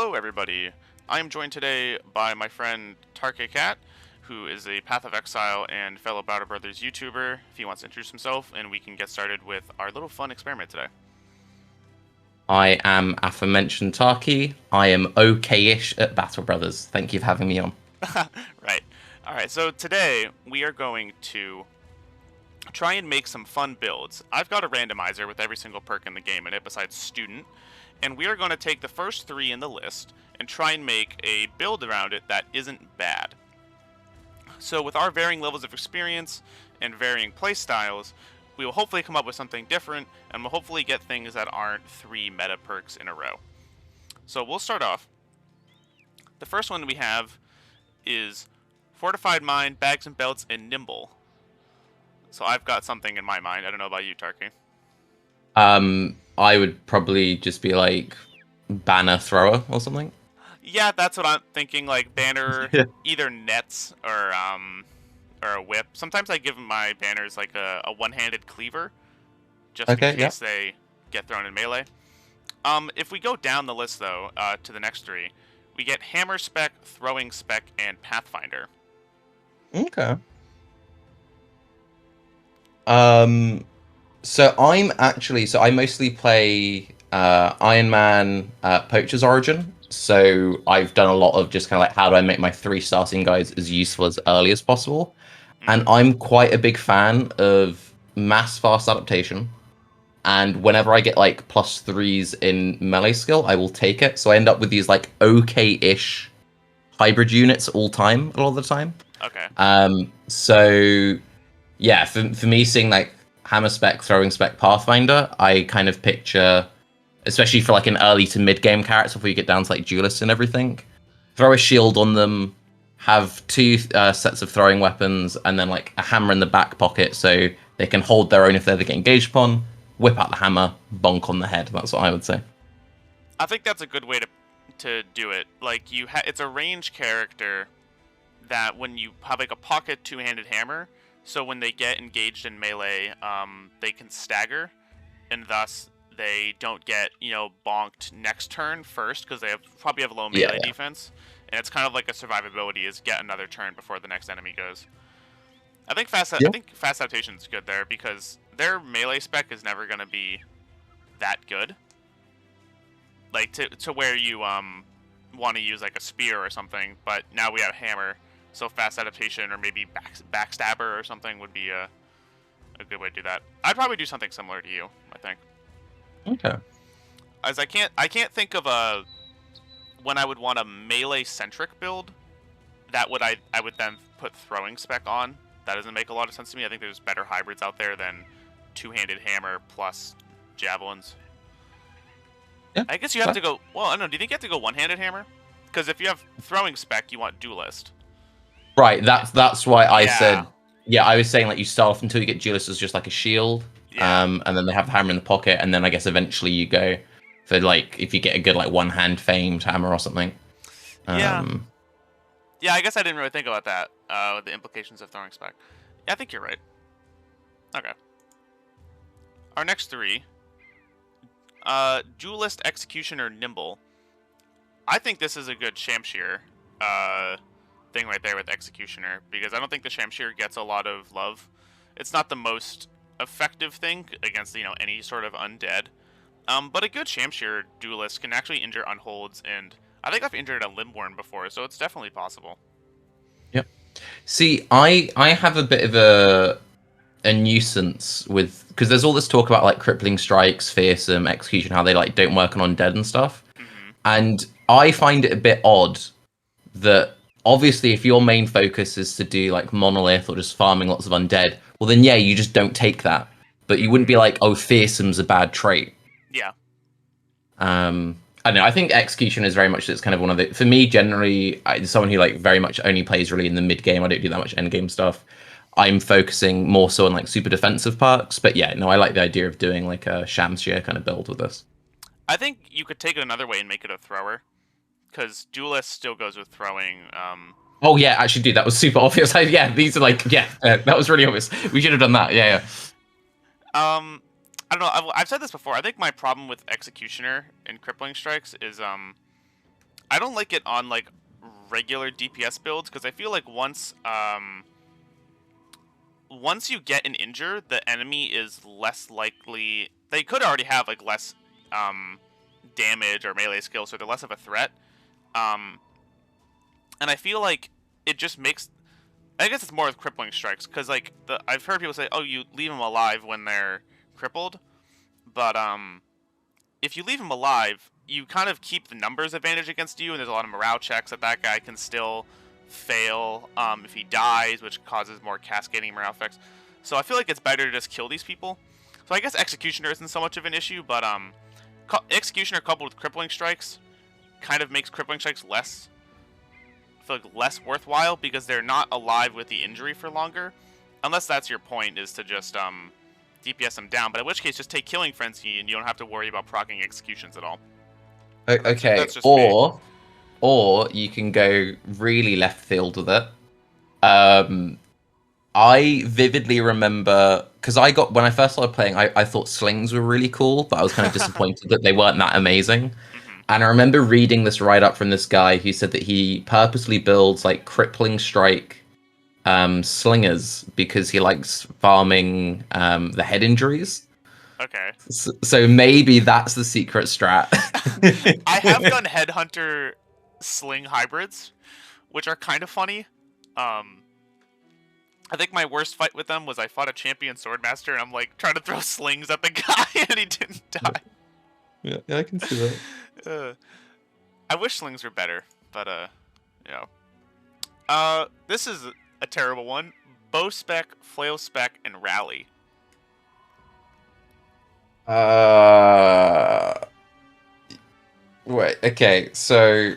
Hello, everybody. I am joined today by my friend Tarke Cat, who is a Path of Exile and fellow Battle Brothers YouTuber. If he wants to introduce himself, and we can get started with our little fun experiment today. I am aforementioned Tarky. I am okay-ish at Battle Brothers. Thank you for having me on. Right. All right. So today we are going to try and make some fun builds. I've got a randomizer with every single perk in the game in it besides student, and we are going to take the first three in the list and try and make a build around it that isn't bad. So with our varying levels of experience and varying playstyles, we will hopefully come up with something different, and we'll hopefully get things that aren't three meta perks in a row. So we'll start off. The first one we have is Fortified Mind, Bags and Belts, and Nimble. So I've got something in my mind. I don't know about you, Tarky. I would probably just be like banner thrower or something. Yeah, that's what I'm thinking. Like banner, Yeah. either nets or a whip. Sometimes I give my banners like a one-handed cleaver, just in Okay, yeah. case they get thrown in melee. If we go down the list though, to the next three, we get Hammer Spec, Throwing Spec, and Pathfinder. Okay. Um, so I mostly play Iron Man Poacher's Origin. So I've done a lot of just kind of like how do I make my three starting guys as useful as early as possible. And Mm-hmm. I'm quite a big fan of mass fast adaptation. And whenever I get like plus threes in melee skill, I will take it. So I end up with these like okay-ish hybrid units all time, a lot of the time. Okay. So yeah, for me, seeing like hammer spec, throwing spec, Pathfinder, I kind of picture, especially for like an early to mid game character, before you get down to like Duelist and everything, throw a shield on them, have two sets of throwing weapons, and then like a hammer in the back pocket so they can hold their own if they get engaged upon. Whip out the hammer, bonk on the head. That's what I would say. I think that's a good way to do it. Like it's a range character that when you have like a pocket two-handed hammer, so when they get engaged in melee, they can stagger, and thus they don't get bonked next turn first because they probably have low Yeah, melee yeah, defense, and it's kind of like a survivability is get another turn before the next enemy goes. I yeah. think fast adaptation is good there because their melee spec is never gonna be that good, like to where you want to use like a spear or something, but now we have hammer, so fast adaptation or maybe backstabber or something would be a good way to do that. I'd probably do something similar to you, I think. Okay. As I can't think of a when I would want a melee centric build that I would then put throwing spec on. That doesn't make a lot of sense to me. I think there's better hybrids out there than two-handed hammer plus javelins. Yeah. I guess you have to go. Well, I don't know. Do you think you have to go one-handed hammer? Because if you have throwing spec, you want duelist. Right, that's why I Yeah, said, yeah, I was saying like you start off until you get Duelist as just like a shield, yeah, and then they have the hammer in the pocket, and then I guess eventually you go for like if you get a good like one hand famed hammer or something. yeah, Um, yeah. I guess I didn't really think about that. The implications of throwing spec. Yeah, I think you're right. Okay. Our next three: duelist, executioner, nimble. I think this is a good Shamshir thing right there with executioner because I don't think the Shamshir gets a lot of love. It's not the most effective thing against any sort of undead. But a good Shamshir duelist can actually injure unholds, and I think I've injured a Limborn before, so it's definitely possible. yep. See, I have a bit of a nuisance with because there's all this talk about like crippling strikes, fearsome, execution, how they like don't work on undead and stuff, Hmm. and I find it a bit odd that obviously if your main focus is to do like monolith or just farming lots of undead, well then yeah, you just don't take that. But you wouldn't Hmm. be like, oh, fearsome's a bad trait. Yeah. I don't know. I think execution is very much it's kind of one of the for me generally. Someone who like very much only plays really in the mid game. I don't do that much end game stuff. I'm focusing more so on like super defensive perks. But yeah, no, I like the idea of doing like a Shamshir kind of build with this. I think you could take it another way and make it a thrower, because duelist still goes with throwing. Oh yeah, actually, dude, that was super obvious. Yeah, these are like yeah, that was really obvious. We should have done that. Yeah, Um, I don't know. I've said this before. I think my problem with executioner and crippling strikes is I don't like it on like regular DPS builds because I feel like once you get an injure, the enemy is less likely. They could already have like less damage or melee skills, so they're less of a threat. Um, and I feel like it just makes. I guess it's more with crippling strikes because like I've heard people say, "Oh, you leave them alive when they're crippled," but if you leave him alive, you kind of keep the numbers advantage against you, and there's a lot of morale checks that guy can still fail if he dies, which causes more cascading morale effects. So I feel like it's better to just kill these people. So I guess Executioner isn't so much of an issue, but Executioner coupled with Crippling Strikes kind of makes Crippling Strikes less, I feel like less worthwhile because they're not alive with the injury for longer. Unless that's your point, is to just DPS them down, but in which case just take Killing Frenzy and you don't have to worry about proccing executions at all. Okay, That's just me. or you can go really left field with it. I vividly remember because when I first started playing, I thought slings were really cool, but I was kind of disappointed that they weren't that amazing. Hmm. And I remember reading this write up from this guy who said that he purposely builds like crippling strike slingers because he likes farming the head injuries. Okay. So maybe that's the secret strat. I have done Headhunter sling hybrids, which are kind of funny. I think my worst fight with them was I fought a champion swordmaster and I'm like trying to throw slings at the guy and he didn't die. Yeah, I can see that. I wish slings were better, but you know. This is a terrible one. Bow Spec, Flail Spec, and Rally. Wait, okay, so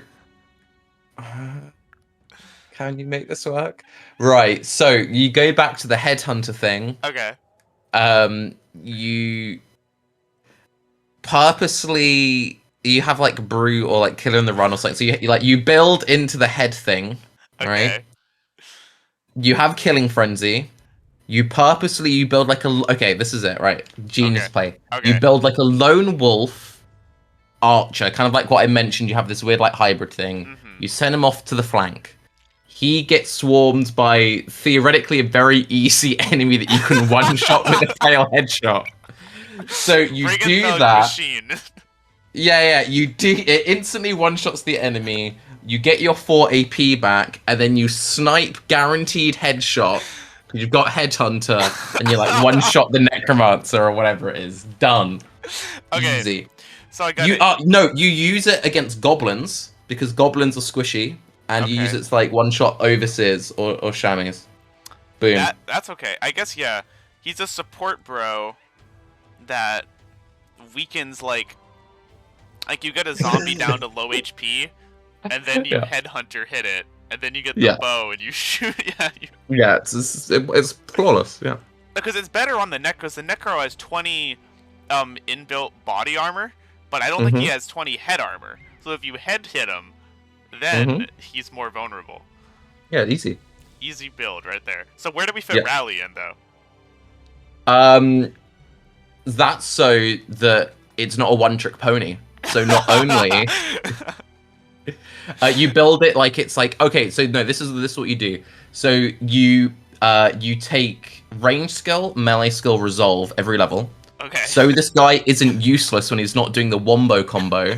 can you make this work? Right, so you go back to the headhunter thing. Okay. You purposely you have like brew or like killer in the run or something. So you build into the head thing, right? Okay. You have killing frenzy. You build like okay, this is it, right? Genius Okay. play. You Okay. build like a lone wolf archer, kind of like what I mentioned. You have this weird like hybrid thing. Mm-hmm. You send him off to the flank. He gets swarmed by theoretically a very easy enemy that you can one shot with a fail headshot. So you Brigand do Thug that. Machine. Yeah, you do. It instantly one shots the enemy. You get your 4 AP back, and then you snipe guaranteed headshot. You've got Headhunter, and you like one shot the Necromancer or whatever it is. Done. Okay. Easy. So I got You it. no, you use it against goblins because goblins are squishy, and you use it to like one shot overseers or shammies. Boom. That's okay. I guess yeah. He's a support bro that weakens like you get a zombie down to low HP, and then you Headhunter hit it, and then you get the bow and you shoot. Yeah, it's flawless. Yeah. Because it's better on the neck because the Necro has 20 inbuilt body armor, but I don't think he has 20 head armor. So if you head hit him, then he's more vulnerable. Yeah, easy. Easy build right there. So where do we fit Rally in though? That's so that it's not a one-trick pony. So not only you build it like it's like okay, so no, this is what you do. So you take range skill, melee skill, resolve every level. Okay. So this guy isn't useless when he's not doing the wombo combo.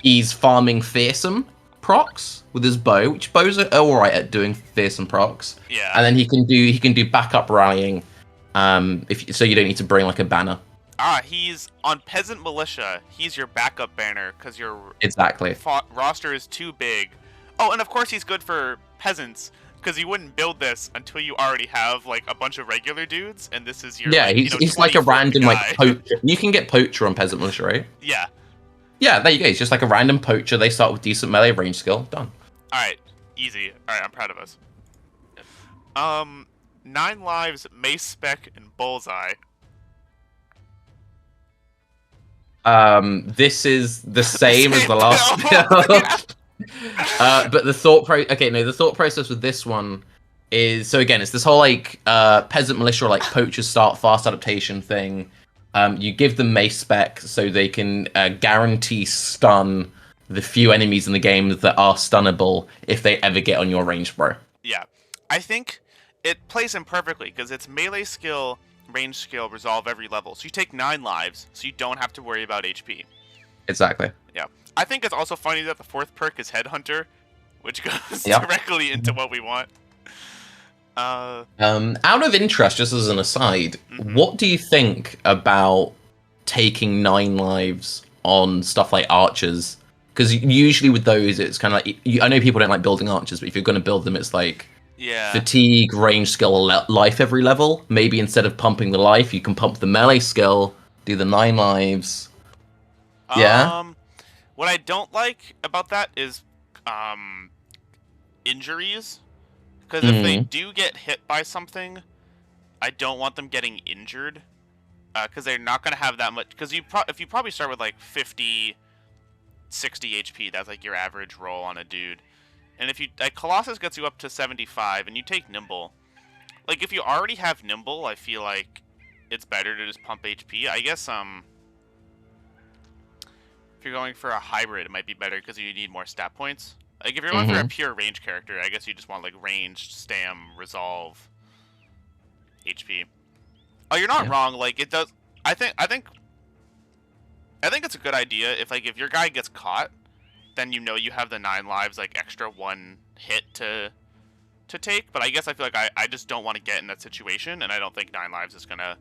He's farming fearsome procs with his bow, which bows are alright at doing fearsome procs. Yeah. And then he can do backup rallying. So you don't need to bring like a banner. He's on Peasant Militia. He's your backup banner because your roster is too big. Oh, and of course he's good for peasants because you wouldn't build this until you already have like a bunch of regular dudes, and this is your he's like a random guy. like poacher. You can get poacher on Peasant Militia, right? Yeah. Yeah, there you go. It's just like a random poacher. They start with decent melee range skill. Done. All right, easy. All right, I'm proud of us. 9 lives, Mace, Spec, and Bullseye. This is the same as the last build. But the thought process with this one is so again, it's this whole like peasant militia or like poachers start fast adaptation thing. You give them Mace Spec so they can guarantee stun the few enemies in the game that are stunnable if they ever get on your range, bro. Yeah, I think it plays in perfectly because it's melee skill, range skill, resolve every level. So you take 9 lives, so you don't have to worry about HP. Exactly. Yeah, I think it's also funny that the 4th perk is Headhunter, which goes Yeah. directly into what we want. Out of interest, just as an aside, Mhm. what do you think about taking 9 lives on stuff like archers? Because usually with those, it's kind of like I know people don't like building archers, but if you're going to build them, it's like Yeah. fatigue, range skill, life every level. Maybe instead of pumping the life, you can pump the melee skill, do the 9 lives. Yeah. Um, what I don't like about that is um injuries, because if they Mm. do get hit by something, I don't want them getting injured. Because they're not gonna have that much. Because if you probably start with like 50, 60 HP, that's like your average roll on a dude. And if you like Colossus gets you up to 75, and you take Nimble, like if you already have Nimble, I feel like it's better to just pump HP. I guess if you're going for a hybrid, it might be better because you need more stat points. Like if you're going for a Hmm. pure range character, I guess you just want like ranged, stam, resolve, HP. Oh, you're not Yeah. wrong. Like it does. I think it's a good idea if your guy gets caught, then you know you have the 9 lives like extra 1 hit to take. But I guess I feel like I just don't want to get in that situation, and I don't think 9 lives is gonna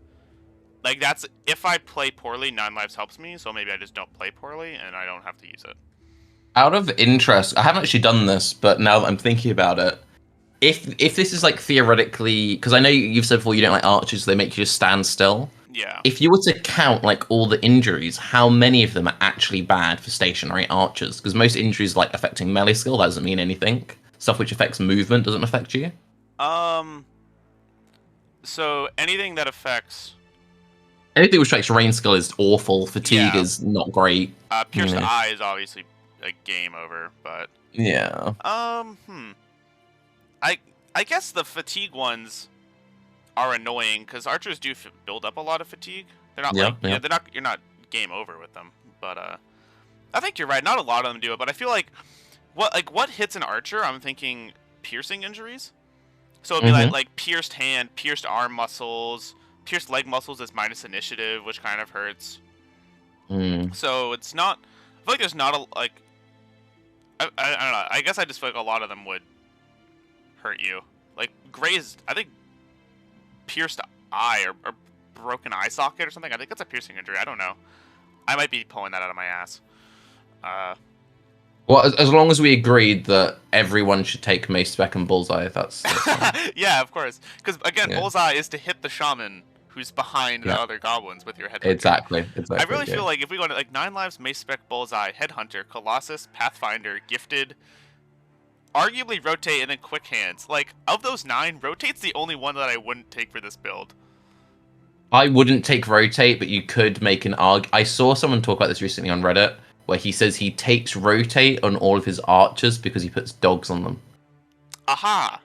like that's if I play poorly, 9 lives helps me. So maybe I just don't play poorly and I don't have to use it. Out of interest, I haven't actually done this, but now that I'm thinking about it, if this is like theoretically, because I know you've said before you don't like archers, so they make you just stand still. Yeah. If you were to count like all the injuries, how many of them are actually bad for stationary archers? Because most injuries like affecting melee skill that doesn't mean anything. Stuff which affects movement doesn't affect you. Um. So anything that affects, Anything which affects range skill is awful. Fatigue yeah, is not great. You pierced know. eye is obviously a game over, but Yeah. um, hmm. I I guess the fatigue ones are annoying because archers do build up a lot of fatigue. They're not like Yeah. Yeah. you're not game over with them, but I think you're right. Not a lot of them do it, but I feel like what hits an archer? I'm thinking piercing injuries. So it'd be Hmm. like pierced hand, pierced arm muscles, pierced leg muscles is minus initiative, which kind of hurts. Mm. So it's not. I feel like there's not a like. I don't know. I guess I just feel like a lot of them would hurt you. Like grazed. I think pierced eye or broken eye socket or something. I think that's a piercing injury. I don't know. I might be pulling that out of my ass. Uh, Well, as long as we agreed that everyone should take Mace, Spec, and Bullseye, that's fine. yeah, of course. Because again, Yeah. Bullseye is to hit the shaman who's behind the Yeah. other goblins with your headhunter. Exactly. I Exactly. really Yeah. feel like if we go to like 9 lives, Mace, Spec, Bullseye, Headhunter, Colossus, Pathfinder, Gifted, arguably Rotate, and then Quick Hands. Like of those 9, Rotate's the only one that I wouldn't take for this build. I wouldn't take rotate, but you could make an arg. I saw someone talk about this recently on Reddit, where he says he takes rotate on all of his archers because he puts dogs on them. Aha!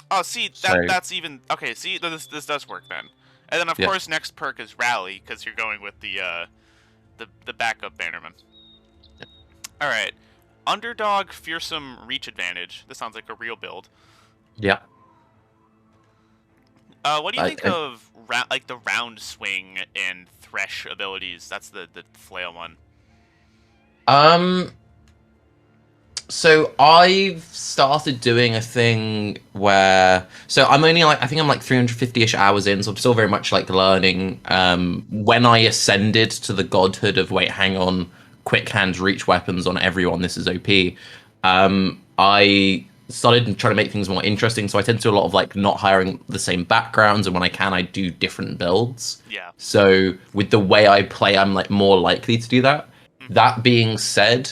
Oh, see So that's even okay. See this does work then. And then of yeah, course next perk is Rally because you're going with the backup Bannerman. All right, Underdog, Fearsome, Reach Advantage. This sounds like a real build. yeah. What do you I, think I, of like the round swing and thresh abilities? That's the flail one. um. So I've started doing a thing where I'm only like I think I'm like 350ish hours in, so I'm still very much like learning. When I ascended to the godhood of wait, hang on, quick hands reach weapons on everyone. This is OP. I started trying to make things more interesting, so I tend to do a lot of like not hiring the same backgrounds, and when I can, I do different builds. Yeah. So with the way I play, I'm like more likely to do that. Hmm. That being said,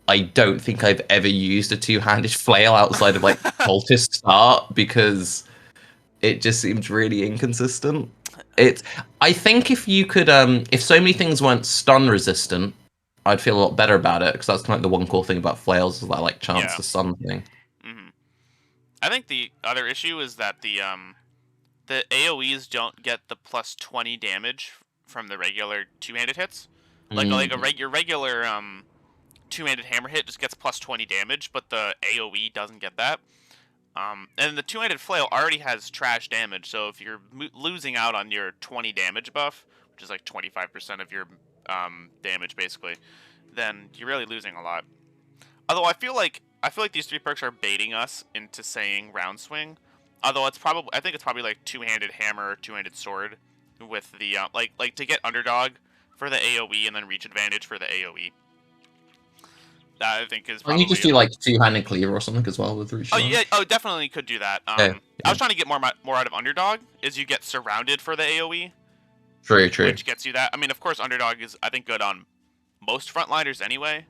I don't think I've ever used a two-handed flail outside of like cultist start because it just seems really inconsistent. It I think if you could if so many things weren't stun resistant, I'd feel a lot better about it because that's kind of like the one cool thing about flails is that like chance Yeah. to stun thing. Hmm. I think the other issue is that the AOE's don't get the plus 20 damage from the regular two-handed hits. Like Mm, your regular two-handed hammer hit just gets plus 20 damage, but the AoE doesn't get that. And the two-handed flail already has trash damage, so if you're losing out on your 20 damage buff, which is like 25% of your damage basically, then you're really losing a lot. Although I feel like these 3 perks are baiting us into saying round swing. Although I think it's probably like two-handed hammer or two-handed sword with the like to get underdog for the AoE and then reach advantage for the AoE. That I think is Why probably. don't you just do like two-handed cleaver or something as well with reach? Oh yeah, definitely could do that. Yeah, I was trying to get more out of underdog. Is you get surrounded for the AoE, true. which gets you that. I mean, of course, underdog is I think good on most frontliners anyway.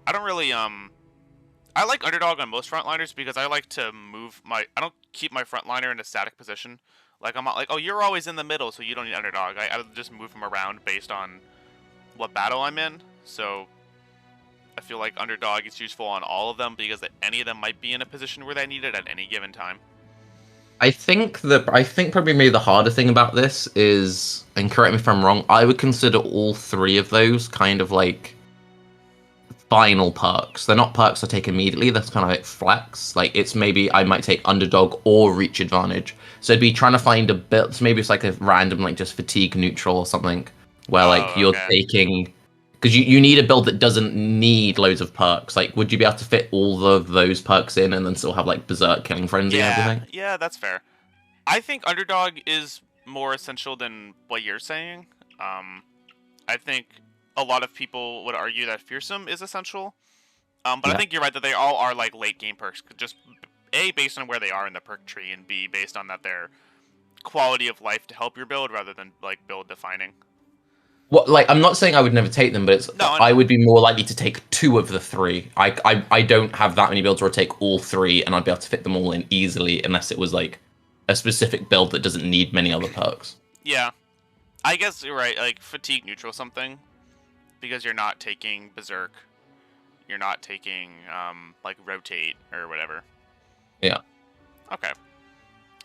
I don't really I like underdog on most frontliners because I like to move I don't keep my frontliner in a static position. Like I'm not like, oh, you're always in the middle, so you don't need underdog. I just move him around based on what battle I'm in. So I feel like underdog is useful on all of them because any of them might be in a position where they need it at any given time. I think probably maybe the harder thing about this is, and correct me if I'm wrong, I would consider all 3 of those kind of like final perks. They're not perks I take immediately. That's kind of like flex. Like it's maybe I might take underdog or reach advantage. So it'd be trying to find a build. So maybe it's like a random like just fatigue neutral or something, where like you're taking, because you need a build that doesn't need loads of perks. Like would you be able to fit all of those perks in and then still have like berserk killing frenzy and everything? Yeah, that's fair. I think underdog is more essential than what you're saying. I think a lot of people would argue that Fearsome is essential. But yeah. I think you're right that they all are like late game perks, just A, based on where they are in the perk tree, and B, based on that their quality of life to help your build rather than like build defining. What, like, I'm not saying I would never take them, but it's I would be more likely to take 2 of the 3. I don't have that many builds where I take all 3 and I'd be able to fit them all in easily unless it was like a specific build that doesn't need many other perks. Yeah, I guess you're right. Like fatigue neutral something, because you're not taking berserk, you're not taking like rotate or whatever. Yeah. Okay.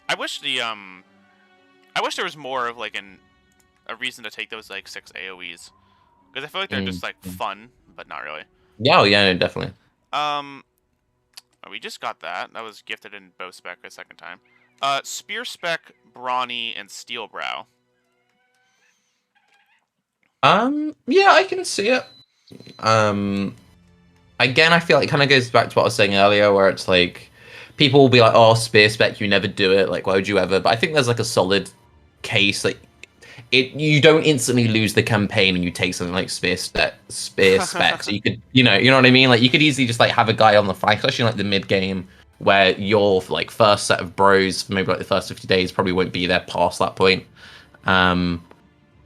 I wish there was more of like a reason to take those like 6 AoEs, because I feel like they're just like fun, but not really. Yeah, no, definitely. Oh, we just got that. That was gifted in bow spec a second time. Spear spec, Brawny, and Steel Brow. Yeah, I can see it. Again, I feel like it kind of goes back to what I was saying earlier, where it's like people will be like, "Oh, spear spec, you never do it. Like, why would you ever?" But I think there's like a solid case. Like, you don't instantly lose the campaign and you take something like spear spec. So you could, you know what I mean? Like, you could easily just like have a guy on the flank, especially in, like the mid game, where your like first set of bros, maybe like the first 50 days, probably won't be there past that point.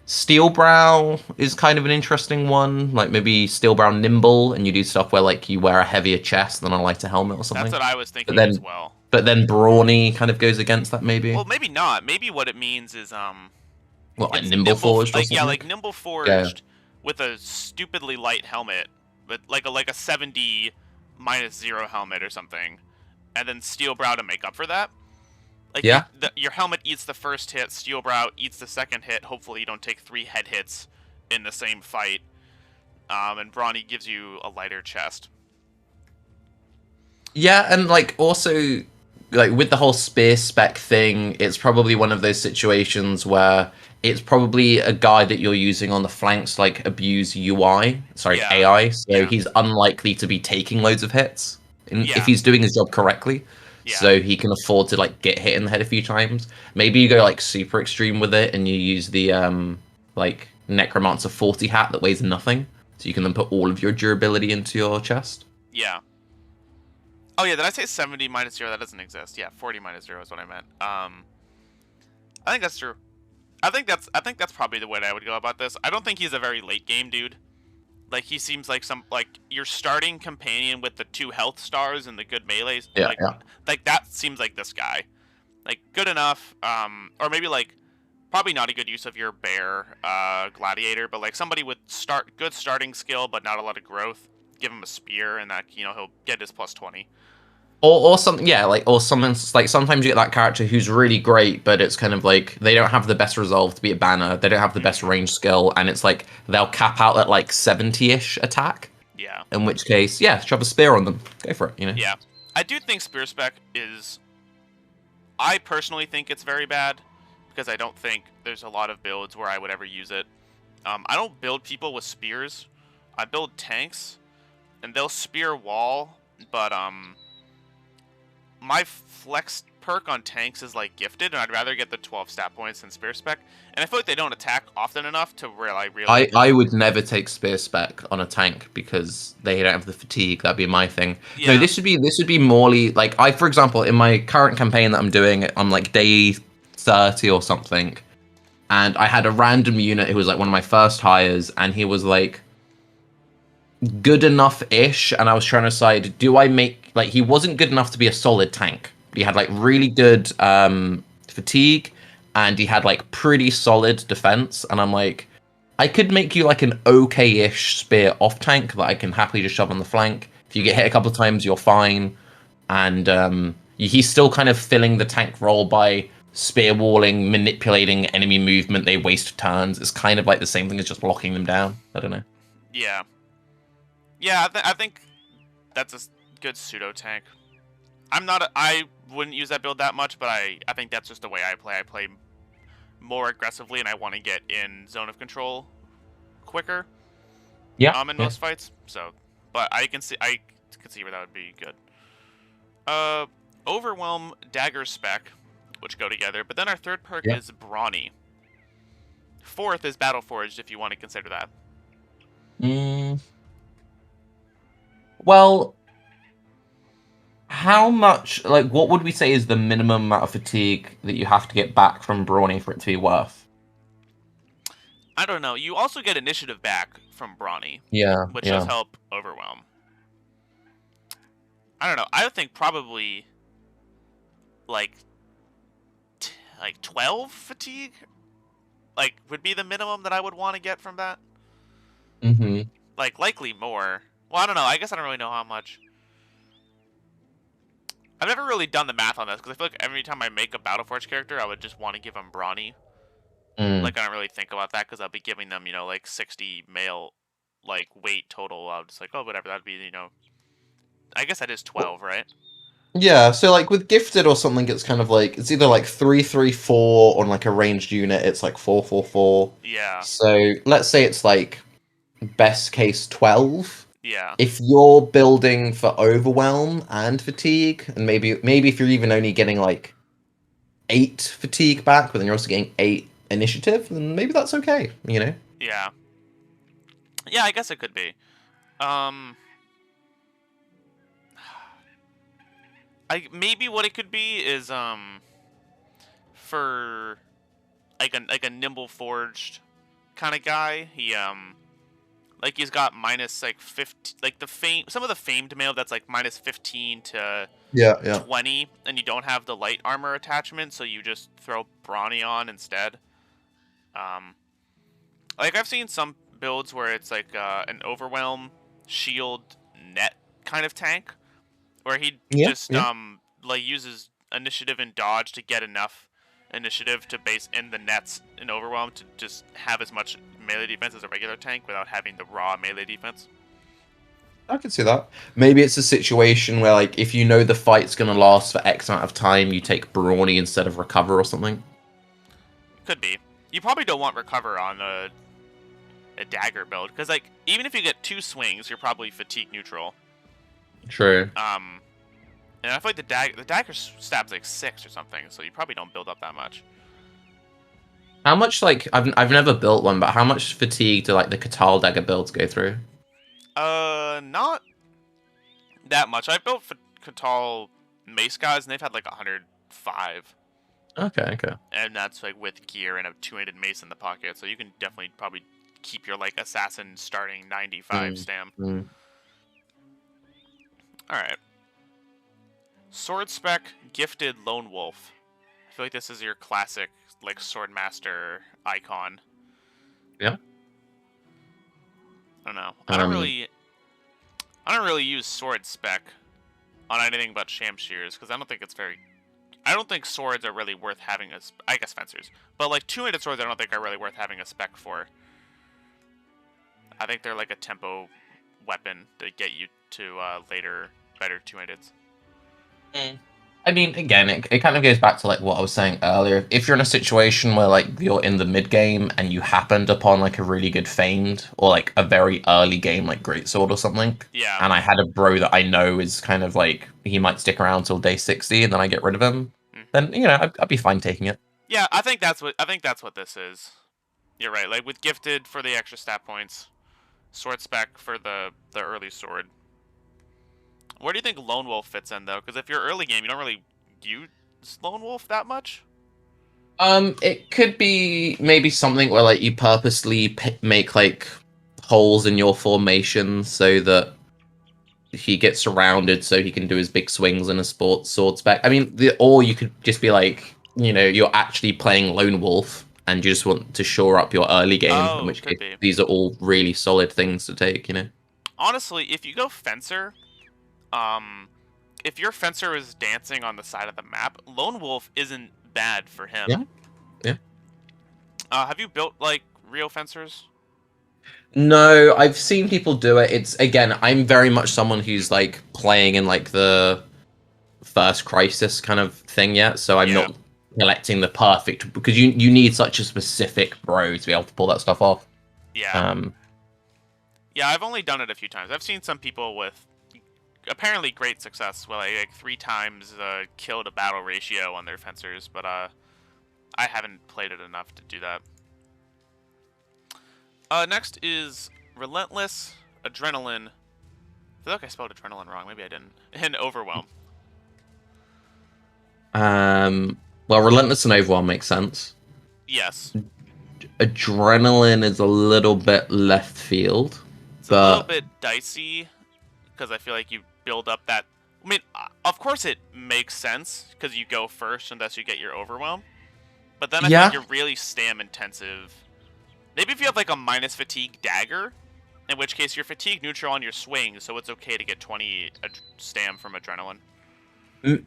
Steel Brow is kind of an interesting one. Like maybe Steel Brow Nimble, and you do stuff where like you wear a heavier chest than a lighter helmet or something. That's what I was thinking as well. But then Brawny kind of goes against that, maybe. Well, maybe not. Maybe what it means is what, like Nimble Forged or something? Yeah, like Nimble Forged with a stupidly light helmet, but like a 70 -0 helmet or something, and then Steel Brow to make up for that. Like, yeah. Your helmet eats the first hit, Steel Brow eats the second hit. Hopefully you don't take 3 head hits in the same fight. And Brawny gives you a lighter chest. Yeah, and like also like with the whole spear spec thing, it's probably one of those situations where it's probably a guy that you're using on the flanks like abuse AI. So he's unlikely to be taking loads of hits if he's doing his job correctly. Yeah. So he can afford to like get hit in the head a few times. Maybe you go like super extreme with it and you use the like Necromancer 40 hat that weighs nothing, so you can then put all of your durability into your chest. Yeah. Oh yeah, did I say 70 -0? That doesn't exist. Yeah, 40 -0 is what I meant. I think that's true. I think that's probably the way I would go about this. I don't think he's a very late game dude. Like, he seems like your starting companion with the 2 health stars and the good melees. Yeah, like that seems like this guy. Like, good enough. Or maybe like probably not a good use of your bear gladiator, but like somebody with good starting skill but not a lot of growth. Give him a spear and that he'll get his +20. or something, yeah, like, or someone's like, sometimes you get that character who's really great, but it's kind of like they don't have the best resolve to be a banner, they don't have the best Hmm. range skill, and it's like they'll cap out at like 70-ish attack. Yeah. In which case, yeah, shove a spear on them, go for it, Yeah. I do think Spear Spec is... I personally think it's very bad, because I don't think there's a lot of builds where I would ever use it. I don't build people with spears. I build tanks, and they'll spear wall, but my flex perk on tanks is like gifted, and I'd rather get the 12 stat points than spear spec. And I feel like they don't attack often enough to where I I, really... I would never take spear spec on a tank because they don't have the fatigue. That'd be my thing. No, Yeah. this would be morely like I, for example, in my current campaign that I'm doing, I'm like day 30 or something, and I had a random unit who was like one of my first hires, and he was like good enough-ish, and I was trying to decide, do I make like he wasn't good enough to be a solid tank, but he had like really good fatigue, and he had like pretty solid defense, and I'm like, I could make you like an okay-ish spear off tank that I can happily just shove on the flank. If you get hit a couple of times, you're fine, and he's still kind of filling the tank role by spear walling, manipulating enemy movement. They waste turns. It's kind of like the same thing as just blocking them down. I don't know. Yeah. Yeah, I think that's a good pseudo tank. I wouldn't use that build that much, but I think that's just the way I play. I play more aggressively, and I want to get in zone of control quicker. Yeah, In yeah. most fights. So, but I can see where that would be good. Uh, Overwhelm, Dagger, Spec, which go together. But then our third perk Yeah. is Brawny. Fourth is Battleforged, if you want to consider that. Mm, well, how much, like, what would we say is the minimum amount of fatigue that you have to get back from Brawny for it to be worth? I don't know. You also get initiative back from Brawny, Yeah, which does yeah. help Overwhelm. I don't know. I would think probably like like 12 fatigue, like would be the minimum that I would want to get from that. Mm-hmm. Like likely more. Well, I don't know. I guess I don't really know how much. I've never really done the math on this because I feel like every time I make a Battleforged character, I would just want to give them Brawny. Mm. Like I don't really think about that because I'll be giving them, like 60 male, like weight total. I'll just like, oh, whatever. That'd be. I guess that is 12, right? Yeah, so like with gifted or something, it's kind of like it's either like 3-3-4 on like a ranged unit, it's like 4-4-4. Yeah. So let's say it's like best case 12. Yeah. If you're building for overwhelm and fatigue, and maybe if you're even only getting like 8 fatigue back, but then you're also getting 8 initiative, then maybe that's okay, you know? Yeah. Yeah, I guess it could be. Um, maybe what it could be is for like a Nimble forged kind of guy. Like he's got minus like 50, like some of the famed mail that's like minus 15 to Yeah, yeah. 20, and you don't have the light armor attachment, so you just throw Brawny on instead. Um, like I've seen some builds where it's like an overwhelm shield net kind of tank, where he Yeah, just yeah. like uses initiative and dodge to get enough initiative to base in the nets in overwhelm to just have as much melee defense as a regular tank without having the raw melee defense. I can see that. Maybe it's a situation where, like, if you know the fight's gonna last for X amount of time, you take Brawny instead of Recover or something. Could be. You probably don't want recover on a dagger build because like even if you get 2 swings, you're probably fatigue neutral. True. And I feel like the dagger stabs like 6 or something, so you probably don't build up that much. How much, like, I've never built one, but how much fatigue do like the Catal dagger builds go through? Not that much. I built for Catal Mace guys, and they've had like 105, Okay, okay. and that's like with gear and a 2-handed mace in the pocket, so you can definitely probably keep your like assassin starting 95 Mm, stam. mm. All right. Sword spec gifted lone wolf. I feel like this is your classic like sword master icon. Yeah. I don't know. Um, I don't really use sword spec on anything but Shamshears, because I don't think it's very... I don't think swords are really worth having a... I guess fencers. But, like, two-handed swords I don't think are really worth having a spec for. I think they're like a tempo weapon to get you to later, better two-handeds. I mean, again, it kind of goes back to like what I was saying earlier. If you're in a situation where like you're in the mid game and you happened upon like a really good feigned or like a very early game like greatsword or something, Yeah. and I had a bro that I know is kind of like he might stick around till day 60 and then I get rid of him, then I'd be fine taking it. Yeah, I think that's what this is. You're right. Like with gifted for the extra stat points, sword spec for the early sword. Where do you think Lone Wolf fits in, though? Because if you're early game, you don't really use Lone Wolf that much. It could be maybe something where like you purposely make like holes in your formation so that he gets surrounded so he can do his big swings in a sports sword spec. I mean, or you could just be like, you're actually playing Lone Wolf and you just want to shore up your early game, in which case these are all really solid things to take, Honestly, if you go Fencer, if your Fencer is dancing on the side of the map, Lone Wolf isn't bad for him. Yeah. Have you built, like, real Fencers? No, I've seen people do it. It's, again, I'm very much someone who's, like, playing in, like, the first Crisis kind of thing yet, so I'm not collecting the perfect, because you need such a specific bro to be able to pull that stuff off. Yeah. Yeah, I've only done it a few times. I've seen some people with apparently great success, where like 3 times kill to battle ratio on their Fencers, but I haven't played it enough to do that. Next is Relentless, Adrenaline. I feel like I spelled Adrenaline wrong. Maybe I didn't. And Overwhelm. Well, Relentless and Overwhelm makes sense. Yes. Adrenaline is a little bit left field. It's a little bit dicey, because I feel like you build up that... I mean, of course it makes sense, because you go first unless you get your Overwhelm. But then I feel like you're really stam intensive. Maybe if you have like a minus fatigue dagger, in which case you're fatigue neutral on your swing, so it's okay to get 20 stam from Adrenaline.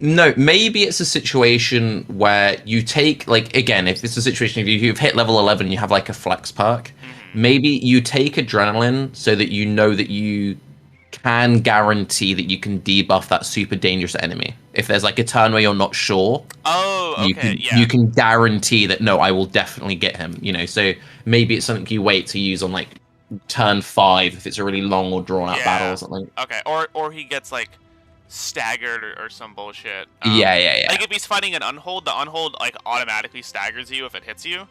No, maybe it's a situation where you take, like, again, if it's a situation if you've hit level 11 and you have like a flex perk, maybe you take Adrenaline so that you know that you can guarantee that you can debuff that super dangerous enemy. If there's like a turn where you're not sure, you can guarantee that, no, I will definitely get him, so maybe it's something you wait to use on like turn 5 if it's a really long or drawn out battle or something. Okay, or he gets like staggered or some bullshit. Yeah. Like if he's fighting an unhold, the unhold like automatically staggers you if it hits you.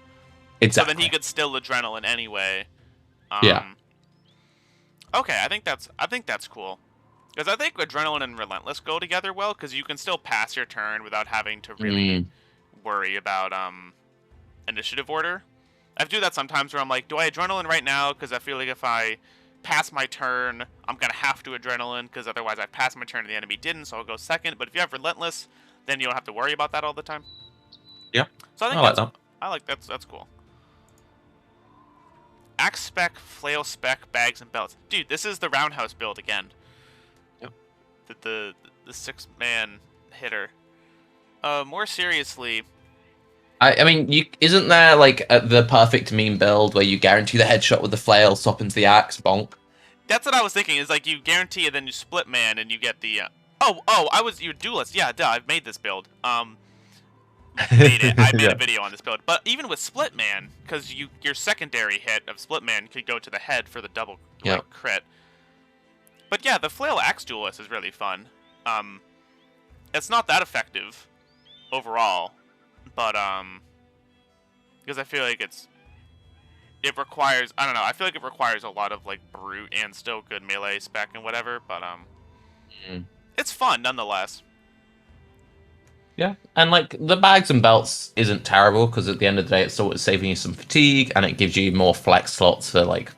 Exactly. So then he could still Adrenaline anyway. Yeah. Okay, I think that's cool. Because I think Adrenaline and Relentless go together well, because you can still pass your turn without having to really worry about initiative order. I do that sometimes where I'm like, do I Adrenaline right now? Because I feel like if I pass my turn, I'm going to have to Adrenaline, because otherwise I pass my turn and the enemy didn't, so I'll go second. But if you have Relentless, then you don't have to worry about that all the time. Yeah. So I like that's cool. Axe spec, flail spec, bags and belts. Dude, this is the roundhouse build again. Yep. The 6-man hitter. More seriously, I mean, isn't there like the perfect meme build where you guarantee the headshot with the flail, swap into the axe, bonk? That's what I was thinking. Is like you guarantee it, then you split man, and you get the. I was your duelist. Yeah, duh. I've made this build. I made a video on this build. But even with split man, because your secondary hit of split man could go to the head for the double crit. But yeah, the flail axe duelist is really fun. It's not that effective overall, but because I feel like it requires, I don't know, I feel like it requires a lot of like brute and still good melee spec and whatever, but it's fun nonetheless. Yeah, and like the bags and belts isn't terrible, because at the end of the day it's sort of saving you some fatigue and it gives you more flex slots for like,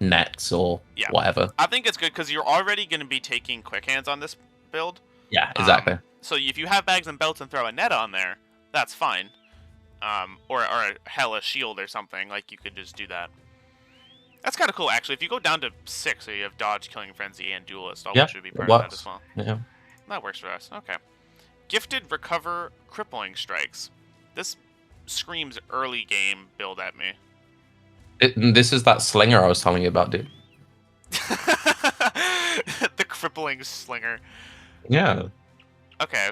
nets or whatever. I think it's good because you're already going to be taking quick hands on this build. Yeah, exactly. So if you have bags and belts and throw a net on there, that's fine. Or a hella shield or something, like you could just do that. That's kind of cool, actually. If you go down to 6, so you have dodge, killing frenzy, and duelist, all which would be part of that as well. Yeah. That works for us. Okay. Gifted recover crippling strikes. This screams early game build at me. This is that slinger I was telling you about, dude. The crippling slinger. Yeah. Okay.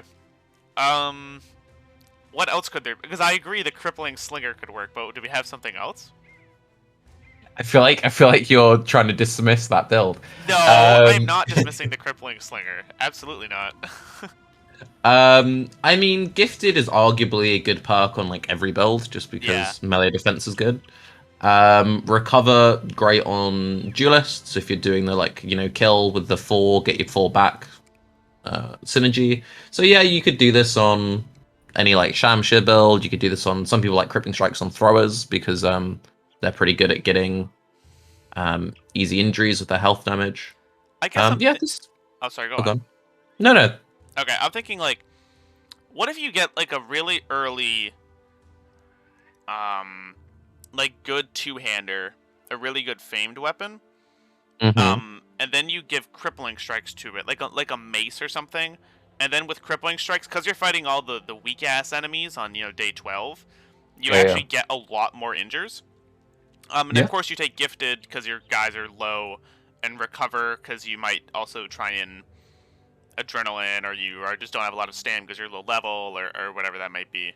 What else could there? Because I agree the crippling slinger could work, but do we have something else? I feel like you're trying to dismiss that build. No, I am Um, not dismissing the crippling slinger. Absolutely not. I mean, gifted is arguably a good perk on like every build, just Yeah. because melee defense is good. Recover great on duelists if you're doing the like kill with the 4, get your 4 back synergy. So yeah, you could do this on any like Shamshir build. You could do this on some people like crippling strikes on throwers because they're pretty good at getting easy injuries with their health damage. I guess Yeah, this. Oh, sorry. Go Oh, on. on. No. Okay, I'm thinking like, what if you get like a really early, like good two-hander, a really good famed weapon, and then you give crippling strikes to it, like a mace or something, and then with crippling strikes, because you're fighting all the weak ass enemies on day 12, you actually get a lot more injures. And Yeah. of course you take gifted because your guys are low, and recover because you might also try and adrenaline, or you just don't have a lot of stam because you're low level, or whatever that might be.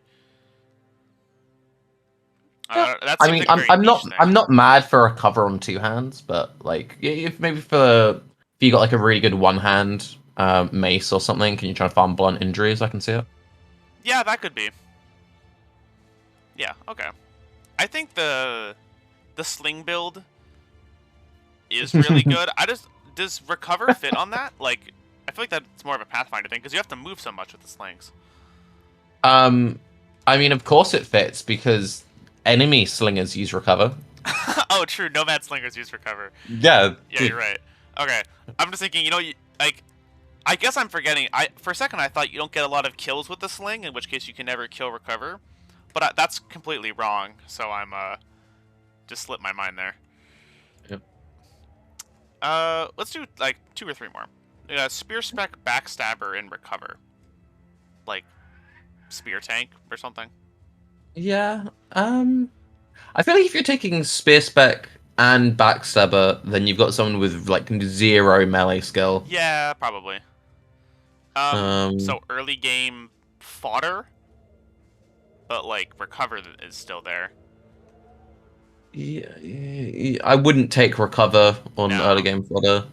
Yeah. That I seems mean, like a very I'm niche not thing. I'm not mad for a cover on 2 hands, but like if maybe if you got like a really good 1-hand mace or something, can you try to farm blunt injuries? I can see it. Yeah, that could be. Yeah, okay. I think the sling build is really good. Does recover fit on that? Like, I feel like that's more of a Pathfinder thing because you have to move so much with the slings. I mean, of course it fits because enemy slingers use recover. Oh, true. Nomad slingers use recover. Yeah. Yeah, you're right. Okay, I'm just thinking. Like, I guess I'm forgetting. For a second I thought you don't get a lot of kills with the sling, in which case you can never kill recover. But that's completely wrong. So I'm just slipped my mind there. Yep. Let's do like 2 or 3 more. Spear spec, backstabber, and recover. Like spear tank or something. Yeah. I feel like if you're taking spear spec and backstabber, then you've got someone with like 0 melee skill. Yeah, probably. So early game fodder, but like recover is still there. Yeah, I wouldn't take recover on No. early game fodder.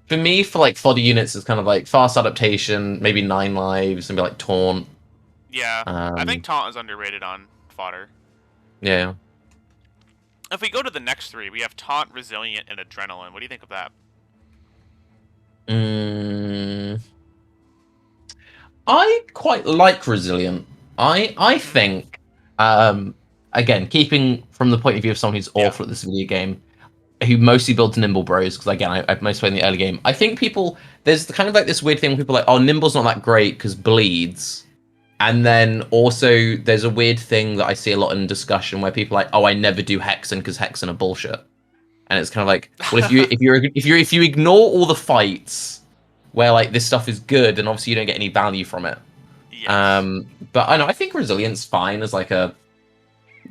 For me, for like fodder units, it's kind of like fast adaptation, maybe 9 lives, and be like taunt. Yeah, I think taunt is underrated on fodder. Yeah. If we go to the next 3, we have taunt, resilient, and adrenaline. What do you think of that? I quite like resilient. I think, again, keeping from the point of view of someone who's awful at this video game, who mostly builds Nimble bros, because again, I've mostly played in the early game. I think there's kind of like this weird thing where people are like, oh, Nimble's not that great because bleeds. And then also there's a weird thing that I see a lot in discussion where people are like, oh, I never do Hexen because Hexen are bullshit. And it's kind of like, well, if you ignore all the fights where like this stuff is good, then obviously you don't get any value from it. Yes. But I know I think resilience fine as like a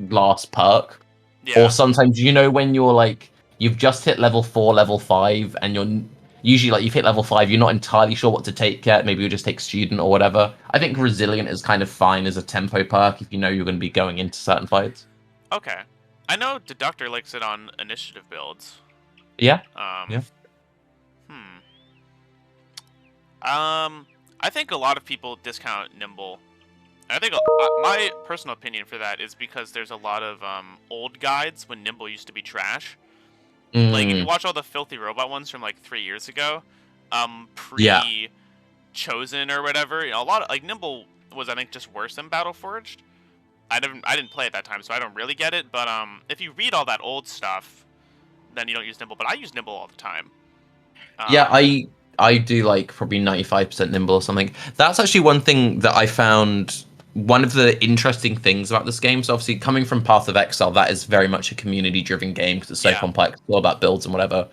last perk. Yeah. Or sometimes when you're like you've just hit level 4, level 5, and you're usually like you've hit level 5, you're not entirely sure what to take yet. Maybe you just take student or whatever. I think resilient is kind of fine as a tempo perk if you know you're going to be going into certain fights. Okay. I know Deductor likes it on initiative builds. Yeah. Yeah. I think a lot of people discount Nimble. And I think my personal opinion for that is because there's a lot of old guides when Nimble used to be trash. Like if you watch all the Filthy Robot ones from like 3 years ago, pre-chosen or whatever, a lot of like Nimble was I think just worse than Battleforged. I didn't play at that time, so I don't really get it. But if you read all that old stuff, then you don't use Nimble. But I use Nimble all the time. Yeah, I do like probably 95% Nimble or something. That's actually one thing that I found one of the interesting things about this game. So obviously coming from Path of Exile, that is very much a community-driven game because it's so complex, all about builds and whatever.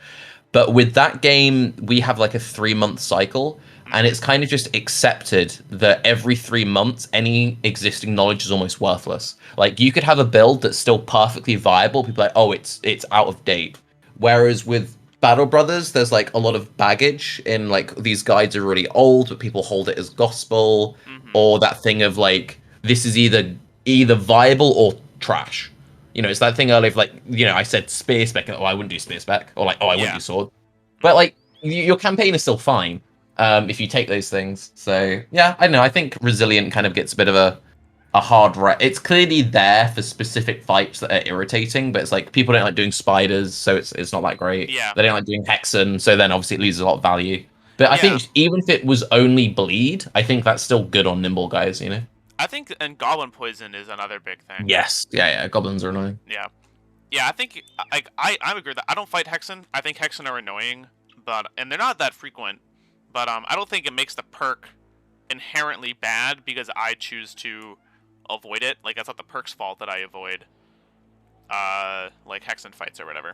But with that game, we have like a 3-month cycle, and Mm. it's kind of just accepted that every 3 months, any existing knowledge is almost worthless. Like you could have a build that's still perfectly viable. People are like, oh, it's out of date. Whereas with Battle Brothers, there's like a lot of baggage in like these guides are really old, but people hold it as gospel, Mm-hmm. or that thing of like this is either viable or trash. It's that thing earlier of like, I said spear spec, oh, I wouldn't do spear spec, or like, oh, I wouldn't Yeah. do sword. But Mm-hmm. like, your campaign is still fine if you take those things. So yeah, I don't know. I think resilient kind of gets a bit of a hard rep. It's clearly there for specific fights that are irritating, but it's like people don't like doing spiders, so it's not that great. Yeah. They don't like doing hexen, so then obviously it loses a lot of value. But I Yeah. think even if it was only bleed, I think that's still good on nimble guys. I think and goblin poison is another big thing. Yes. Yeah. Goblins are annoying. Yeah. Yeah, I think like I agree with that. I don't fight Hexen. I think Hexen are annoying, and they're not that frequent. But I don't think it makes the perk inherently bad because I choose to avoid it. Like that's not the perk's fault that I avoid like Hexen fights or whatever.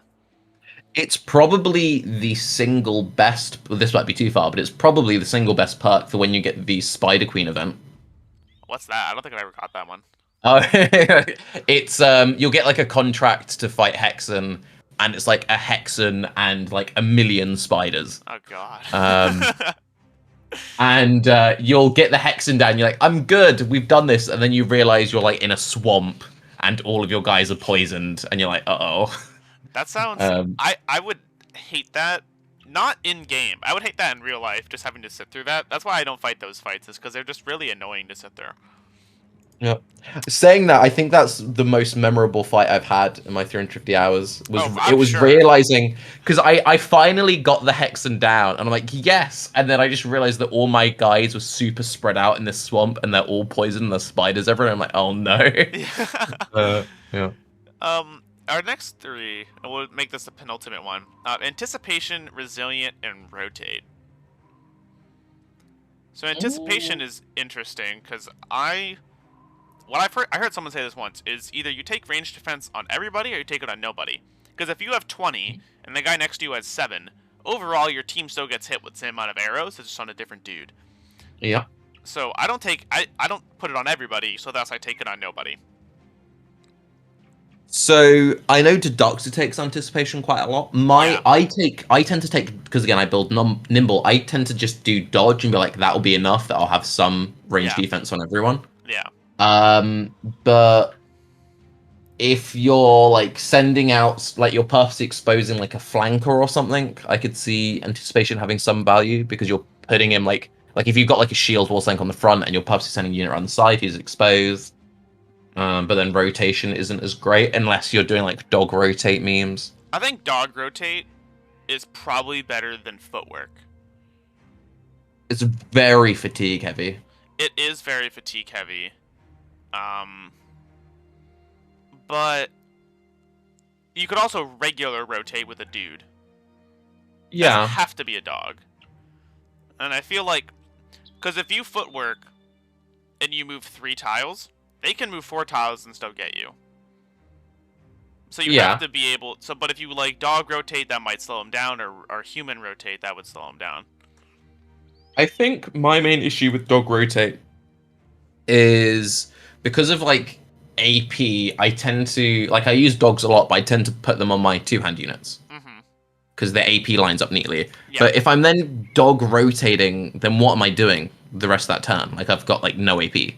It's probably the single best. Well, this might be too far, but it's probably the single best perk for when you get the Spider Queen event. What's that? I don't think I ever got that one. Oh, it's you'll get like a contract to fight Hexen, and it's like a Hexen and like a million spiders. Oh god. Um, and you'll get the Hexen down. You're like, I'm good. We've done this, and then you realize you're like in a swamp, and all of your guys are poisoned, and you're like, uh-oh. That sounds. Um, I would hate that. Not in game. I would hate that in real life. Just having to sit through that. That's why I don't fight those fights. Is because they're just really annoying to sit through. Yeah. Saying that, I think that's the most memorable fight I've had in my 350 hours. I'm It was sure. realizing because I finally got the Hexen down, and I'm like, yes, and then I just realized that all my guys were super spread out in this swamp, and they're all poisoned. There's spiders everywhere. I'm like, oh no. Yeah. Our next three, and we'll make this the penultimate one. Anticipation, resilient, and rotate. So anticipation is interesting because I heard someone say this once is either you take range defense on everybody or you take it on nobody. Because if you have 20 and the guy next to you has 7, overall your team still gets hit with the same amount of arrows. It's just on a different dude. Yeah. So I don't put it on everybody. So thus I take it on nobody. So I know Deductor takes anticipation quite a lot. I tend to take because again I build nimble. I tend to just do dodge and be like that'll be enough that I'll have some range defense on everyone. Yeah. But if you're like sending out like you're purposely exposing like a flanker or something, I could see anticipation having some value because you're putting him like if you've got like a shield wall tank on the front and you're purposely sending a unit around the side, he's exposed. But then rotation isn't as great unless you're doing like dog rotate memes. I think dog rotate is probably better than footwork. It's very fatigue heavy. It is very fatigue heavy. But you could also regular rotate with a dude. Yeah. Doesn't have to be a dog. And I feel like, because if you footwork and you move 3 tiles, they can move 4 tiles and still get you. So you have to be able. So, but if you like dog rotate, that might slow them down, or human rotate, that would slow them down. I think my main issue with dog rotate is because of like AP. I tend to I use dogs a lot, but I tend to put them on my 2-hand units because their AP lines up neatly. Yeah. But if I'm then dog rotating, then what am I doing the rest of that turn? Like I've got like no AP.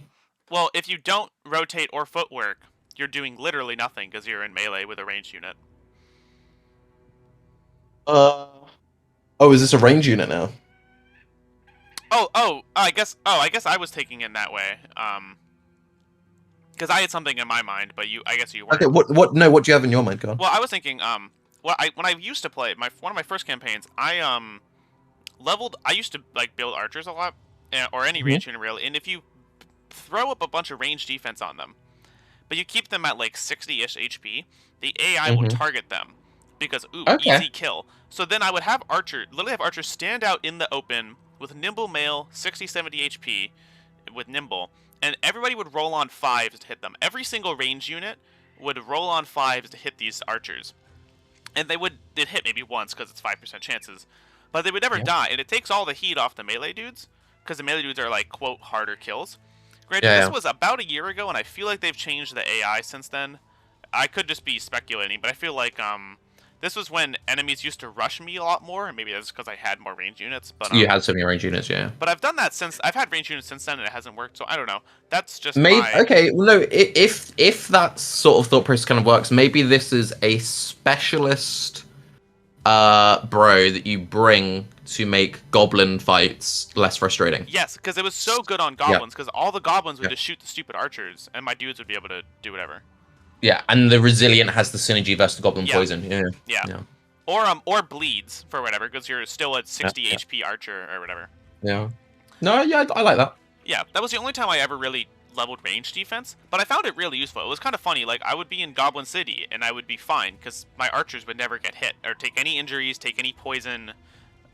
Well, if you don't rotate or footwork, you're doing literally nothing because you're in melee with a ranged unit. Oh, is this a range unit now? I guess I was taking it that way. Because I had something in my mind, but I guess you weren't. Okay, what do you have in your mind, God? Well, I was thinking, when I used to play one of my first campaigns, I used to like build archers a lot, or any range unit really, and if you throw up a bunch of range defense on them, but you keep them at like 60-ish HP, the AI will target them because easy kill. So then I would have literally have archers stand out in the open with nimble mail, 60-70 HP with nimble, and everybody would roll on 5s to hit them. Every single range unit would roll on 5s to hit these archers. and they'd hit maybe once because it's 5% chances, but they would never Yeah. die, and it takes all the heat off the melee dudes because the melee dudes are like quote harder kills. Granted, Yeah, this yeah. was about a year ago, and I feel like they've changed the AI since then. I could just be speculating, but I feel like this was when enemies used to rush me a lot more, and maybe that's because I had more range units. You had so many range units, yeah. But I've done that since I've had range units since then, and it hasn't worked. So I don't know. That's just Maybe my okay. Well, no. If that sort of thought process kind of works, maybe this is a specialist bro that you bring to make goblin fights less frustrating. yes, because it was so good on Yeah. goblins, because all the goblins would Yeah. just shoot the stupid archers, and my dudes would be able to do whatever. Yeah, and the resilient has the synergy versus the goblin Yeah. poison. Yeah. Yeah. Yeah. Or bleeds for whatever, because you're still at 60 Yeah. HP archer or whatever. Yeah. No, yeah, I like that. Yeah, that was the only time I ever really leveled range defense, but I found it really useful. It was kind of funny. Like, I would be in Goblin City, and I would be fine, because my archers would never get hit, or take any injuries, take any poison.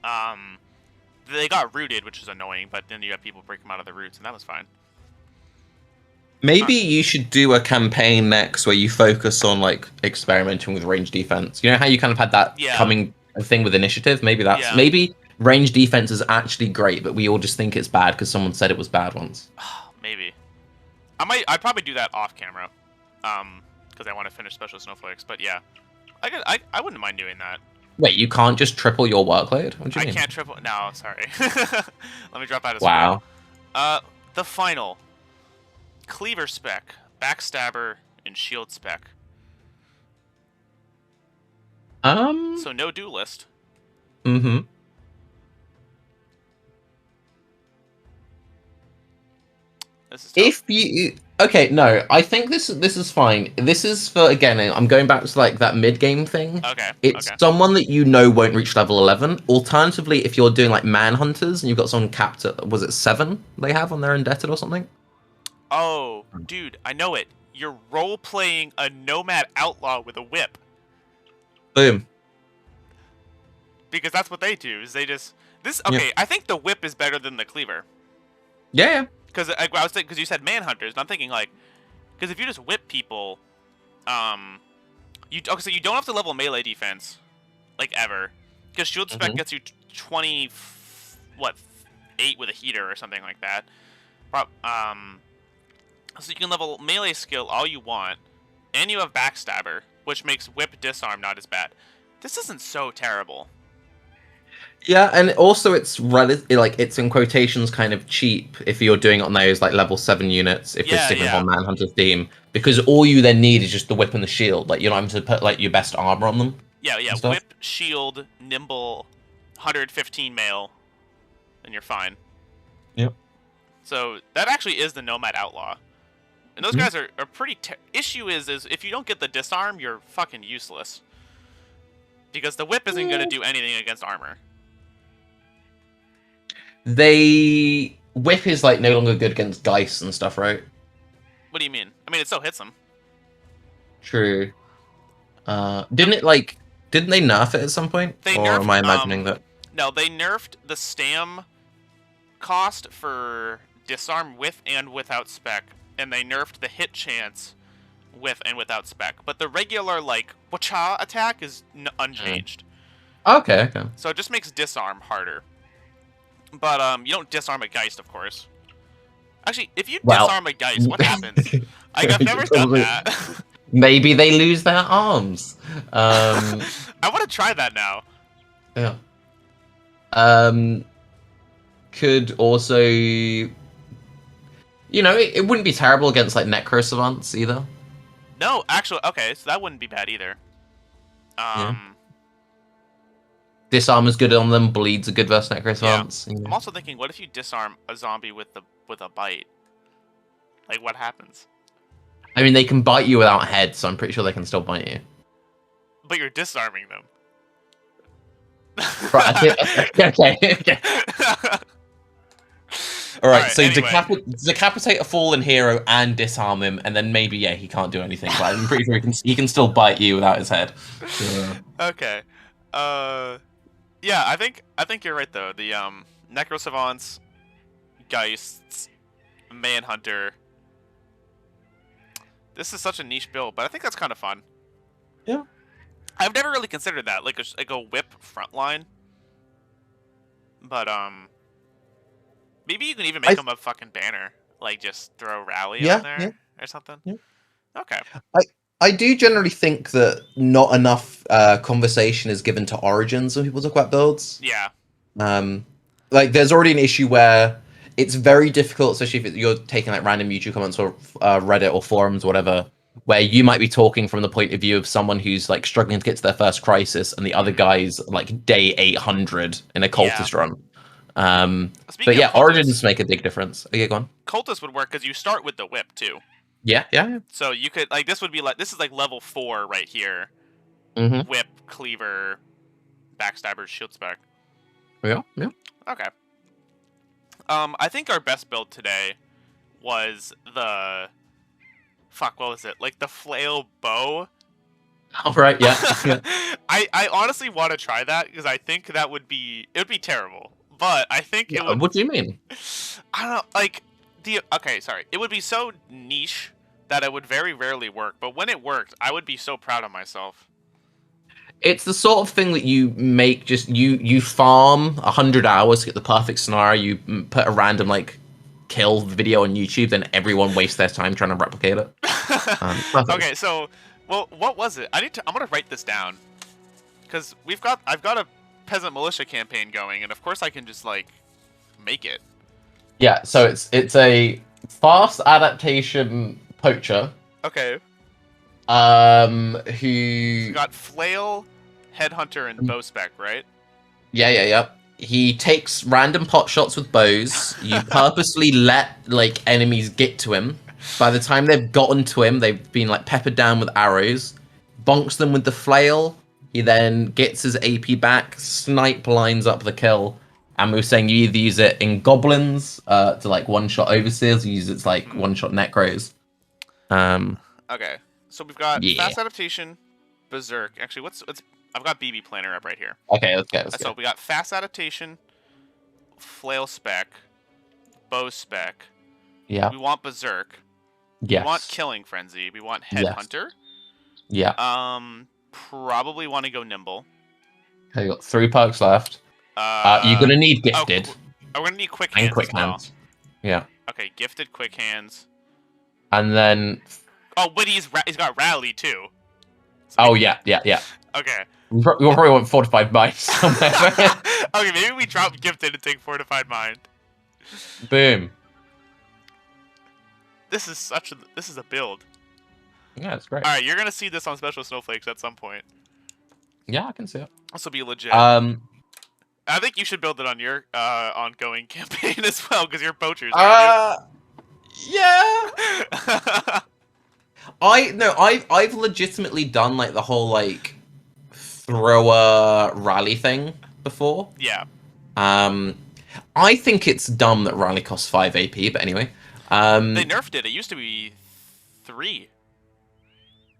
They got rooted, which is annoying, but then you have people break them out of the roots, and that was fine. Maybe you should do a campaign next where you focus on like experimenting with range defense. You know how you kind of had that Yeah. coming thing with initiative? Maybe that's Yeah. maybe range defense is actually great, but we all just think it's bad because someone said it was bad once. Maybe. I'd probably do that off camera, because I want to finish Special Snowflakes. But yeah, I wouldn't mind doing that. Wait, you can't just triple your workload? What do you I mean? can't triple. No, sorry. Let me drop out of Wow. Spec. The final Cleaver Spec, Backstabber, and Shield Spec. So no Duelist. Mm-hmm. This is tough. If you okay, no, I think this is fine. This is for again. I'm going back to like that mid game thing. Okay. It's Okay. someone that you know won't reach level 11. Alternatively, if you're doing like manhunters and you've got someone capped at was it 7 they have on their indebted or something? Oh, dude, I know it. You're role playing a nomad outlaw with a whip, Boom. because that's what they do. Is they just Okay, Yeah. I think the whip is better than the cleaver. Yeah. Because I was thinking, because you said manhunters, and I'm thinking like, because if you just whip people, so you don't have to level melee defense, like ever, because shield spec Mhm. gets you 8 with a heater or something like that. So you can level melee skill all you want, and you have backstabber, which makes whip disarm not as bad. This isn't so terrible. Yeah, and also it's like it's in quotations kind of cheap if you're doing it on those like level 7 units if you're Yeah, sticking yeah. on Manhunter theme because all you then need is just the whip and the shield. Like you're not having to put like your best armor on them. Yeah. and stuff. Whip, shield, nimble, 115 mail, and you're fine. Yep. So that actually is the nomad outlaw, and those Mhm. guys are pretty. Issue is if you don't get the disarm, you're fucking useless. Because the whip isn't gonna do anything against armor. They whip is like no longer good against dice and stuff, right? What do you mean? I mean, it still hits them. True. Didn't they nerf it at some point? They or nerfed, am I imagining that? No, they nerfed the stam cost for disarm with and without spec, and they nerfed the hit chance with and without spec. But the regular like wacha attack is unchanged. Okay. So it just makes disarm harder. But you don't disarm a Geist, of course. Actually, if you disarm a Geist, what happens? I've never done that. Maybe they lose their arms. I want to try that now. Yeah. Could also, it wouldn't be terrible against like Necro Savants either. No, actually, okay, so that wouldn't be bad either. Disarm is good on them. Bleeds are good versus Necro Yeah. Savants. I'm also thinking, what if you disarm a zombie with a bite? Like, what happens? I mean, they can bite you without head, so I'm pretty sure they can still bite you. But you're disarming them. Right. Okay. All right. So anyway. decapitate a fallen hero and disarm him, and then maybe he can't do anything. But I'm pretty sure he can still bite you without his head. So, Okay. Yeah, I think you're right though. The Necro Savants, Geists, Manhunter. This is such a niche build, but I think that's kind of fun. Yeah. I've never really considered that, like a whip frontline. But maybe you can even make I them a fucking banner, like just throw rally on yeah, yeah, there or something. yeah. Okay. I do generally think that not enough conversation is given to origins when people talk about builds. Yeah. Um, like there's already an issue where it's very difficult, especially if you're taking like random YouTube comments or Reddit or forums or whatever, where you might be talking from the point of view of someone who's like struggling to get to their first crisis, and the other guy's like day 800 in a Yeah. cultist run. But Speaking of yeah, origins cultists, make a big difference. Okay, go on. cultist would work because you start with the whip too. Yeah, yeah, So you could like this would be like this is like level 4 right here. yeah. Whip, cleaver, backstabber, shield spec. Yeah, yeah. Okay. I think our best build today was the fuck. What was it? Like the flail bow. All right, yeah. Yeah. I honestly want to try that because I think that would be terrible. But I think it would. What do you mean? I don't know. Like okay, sorry. It would be so niche that it would very rarely work. But when it worked, I would be so proud of myself. It's the sort of thing that you make just you farm 100 hours to get the perfect scenario. You put a random like kill video on YouTube, then everyone wastes their time trying to replicate it. Okay, so well, what was it? I'm gonna write this down because I've got a peasant militia campaign going, and of course I can just like make it. Yeah, so it's a fast adaptation poacher. Okay. Who You got flail, headhunter, and bow spec, right? yeah. He takes random pot shots with bows. You purposely let like enemies get to him. By the time they've gotten to him, they've been like peppered down with arrows. Bonks them with the flail. He then gets his AP back, snipe lines up the kill. And we were saying you either use it in goblins to like one-shot overseers, or use it to like one-shot necros. Okay, so we've got Yeah. fast adaptation, berserk. Actually, what's I've got BB planner up right here. Okay, let's go. So we got fast adaptation, flail spec, bow spec. Yeah. We want berserk. Yes. We want killing frenzy. We want Yes. headhunter. Yeah. Probably want to go nimble. Okay, you got 3 perks left. You're gonna need gifted. We're gonna need quick And hands quick as well. hands. Yeah. Okay, gifted quick hands. And then. Oh, but he's got rally too. So Oh yeah. Okay. We probably want fortified mind somewhere. Okay, maybe we drop gifted and take fortified mind. Boom. This is a build. Yeah, it's great. All right, you're gonna see this on Special Snowflakes at some point. Yeah, I can see it. This will be legit. I think you should build it on your ongoing campaign as well, because you're poachers. Aren't yeah. I've legitimately done like the whole like thrower rally thing before. Yeah. I think it's dumb that rally costs 5 AP, but anyway. They nerfed it. It used to be 3.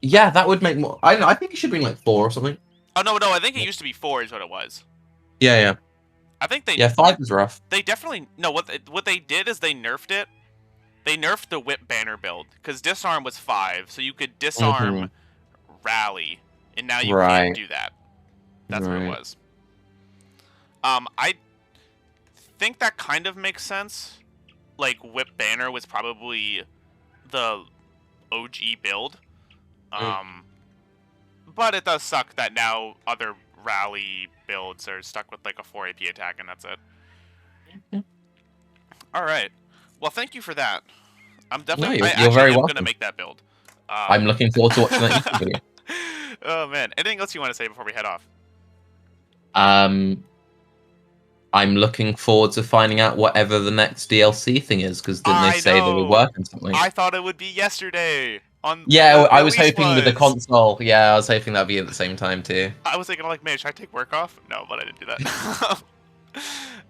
Yeah, that would make more. I don't know. I think it should be like 4 or something. Oh no, I think it used to be 4 is what it was. Yeah. I think they. Yeah, 5 is rough. They definitely no. What they did is they nerfed it. They nerfed the whip banner build because disarm was 5, so you could disarm rally, and now you can't do that. That's what it was. I think that kind of makes sense. Like whip banner was probably the OG build. But it does suck that now other rally builds are stuck with like a 4 AP attack and that's it. All right. Well, thank you for that. I'm definitely. You're very welcome. Gonna make that build. I'm looking forward to watching that YouTube video. Oh man! Anything else you want to say before we head off? I'm looking forward to finding out whatever the next DLC thing is, because didn't they say they were working something? I thought it would be yesterday. Yeah, I was hoping with the console. Yeah, I was hoping that'd be at the same time too. I was thinking like, man, should I take work off? No, but I didn't do that.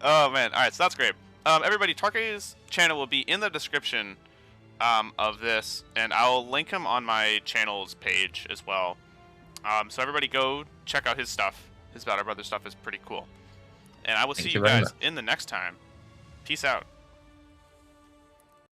Oh man! All right, so that's great. Everybody, Tarke's channel will be in the description of this, and I'll link him on my channel's page as well. So everybody go check out his stuff. His Battle Brother stuff is pretty cool. And I will see you guys in the next time. Peace out.